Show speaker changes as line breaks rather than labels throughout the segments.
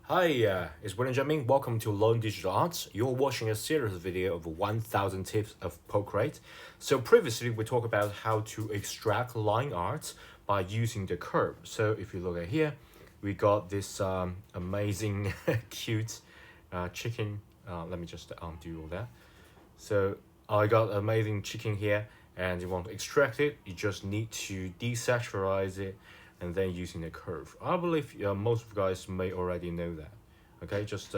Hi, it's William Jamming. Welcome to Learn Digital Arts. You're watching a series video of 1000 tips of procreate. So previously we talked about how to extract line art by using the curve. So if you look at here, we got this amazing cute chicken. Let me just undo all that. So I got amazing chicken here, and you want to extract it, you just need to desaturize it and then using the curve. I believe most of you guys may already know that. Okay, just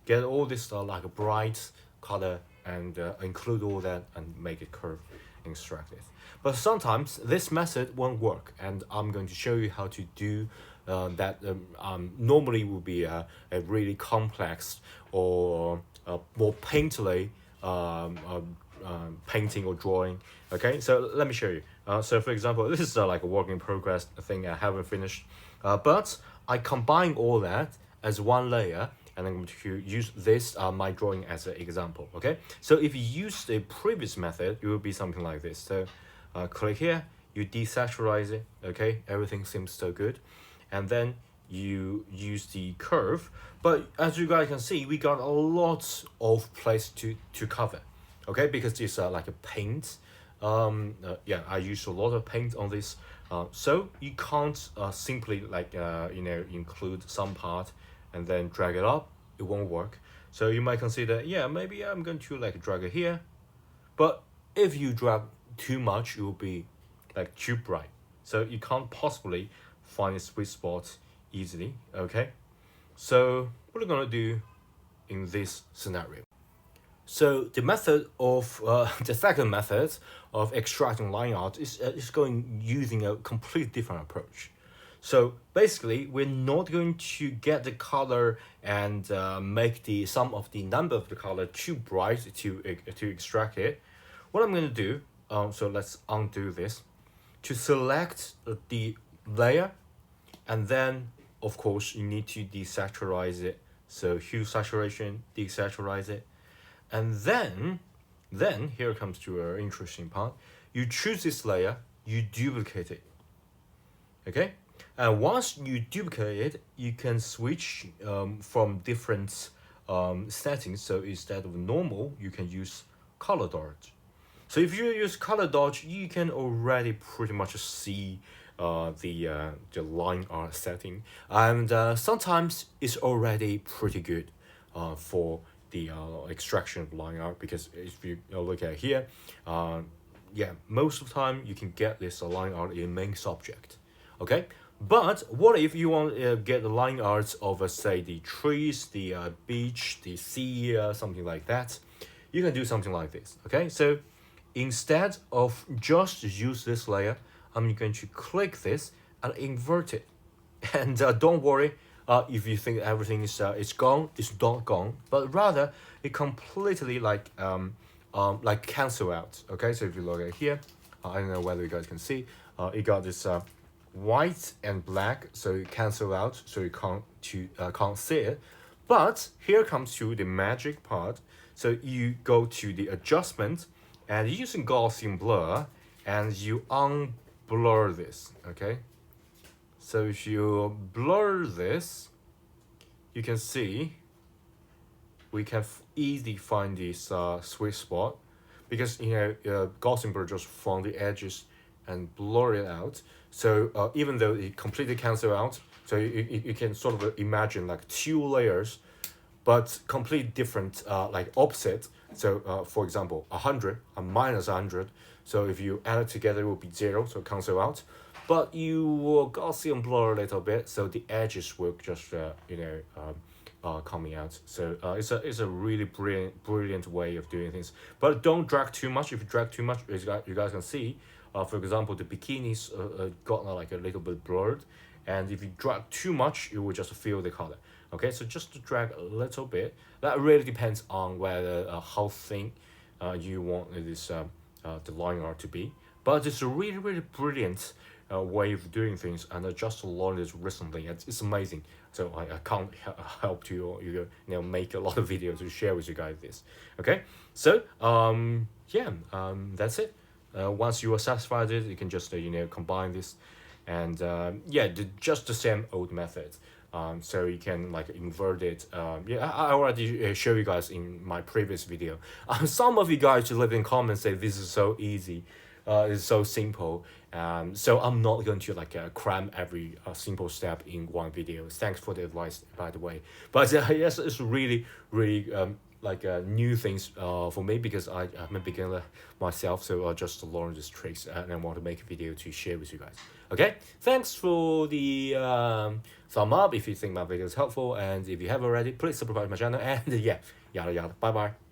get all this like a bright color and include all that and make it curve and extract it. But sometimes this method won't work, and I'm going to show you how to do that. Normally would be a really complex or more painterly painting or drawing. Okay, so let me show you. So for example, this is like a work in progress thing I haven't finished, but I combine all that as one layer, and I'm going to use this my drawing as an example. Okay, so if you use the previous method, it will be something like this. So click here, you desaturize it. Okay, everything seems so good, and then you use the curve. But as you guys can see, we got a lot of place to cover. Okay, because it's like a paint. Yeah, I use a lot of paint on this. So you can't simply like include some part and then drag it up. It won't work. So you might consider, yeah, maybe I'm going to like drag it here. But if you drag too much, it will be like too bright. So you can't possibly find a sweet spot easily. Okay, so what are we gonna do in this scenario? So the method of the second method of extracting line art is going using a completely different approach. So basically, we're not going to get the color and make the sum of the number of the color too bright to extract it. What I'm going to do, so let's undo this, to select the layer, and then of course you need to desaturize it. So hue saturation, desaturize it, and then here comes to an interesting part. You choose this layer, you duplicate it. Okay, and once you duplicate it, you can switch from different settings. So instead of normal, you can use color dodge. So if you use color dodge, you can already pretty much see the line art setting, and sometimes it's already pretty good for the extraction of line art, because if you look at here, yeah, most of the time you can get this line art in main subject. Okay, but what if you want to get the line art of say the trees, the beach, the sea, something like that? You can do something like this. Okay, so instead of just use this layer, I'm going to click this and invert it. And don't worry, if you think everything is gone, it's not gone, but rather it completely like cancel out. Okay, so if you look at here, I don't know whether you guys can see, it got this white and black, so it cancel out, so you can't see it. But here comes to the magic part. So you go to the adjustment, and using Gaussian blur, and you unblur this. Okay, so if you blur this, you can see we can easily find this sweet spot, because Gaussian blur just found the edges and blur it out. So even though it completely cancel out, so you can sort of imagine like two layers, but completely different, like opposite. So for example, 100 and minus 100. So if you add it together, it will be 0, so cancel out. But you will Gaussian blur a little bit, so the edges will just coming out. So it's a really brilliant way of doing things. But don't drag too much. If you drag too much, you guys can see, for example, the bikinis got like a little bit blurred, and if you drag too much, you will just feel the color. Okay, so just to drag a little bit. That really depends on whether how thin you want this the line art to be. But it's a really brilliant way of doing things, and I just learned this recently. It's amazing. So I can't help to make a lot of videos to share with you guys this. Okay, so yeah, that's it. Once you are satisfied with it, you can just combine this, and yeah, just the same old methods. So you can like invert it. Yeah, I already show you guys in my previous video. Some of you guys just leave in comments say this is so easy, it's so simple. So I'm not going to like cram every simple step in one video. Thanks for the advice, by the way. But yes, it's really really like new things for me, because I'm a beginner myself, so I just learn these tricks and I want to make a video to share with you guys. Okay, thanks for the thumb up if you think my video is helpful, and if you have already, please subscribe to my channel, and yeah, yada yada. Bye bye.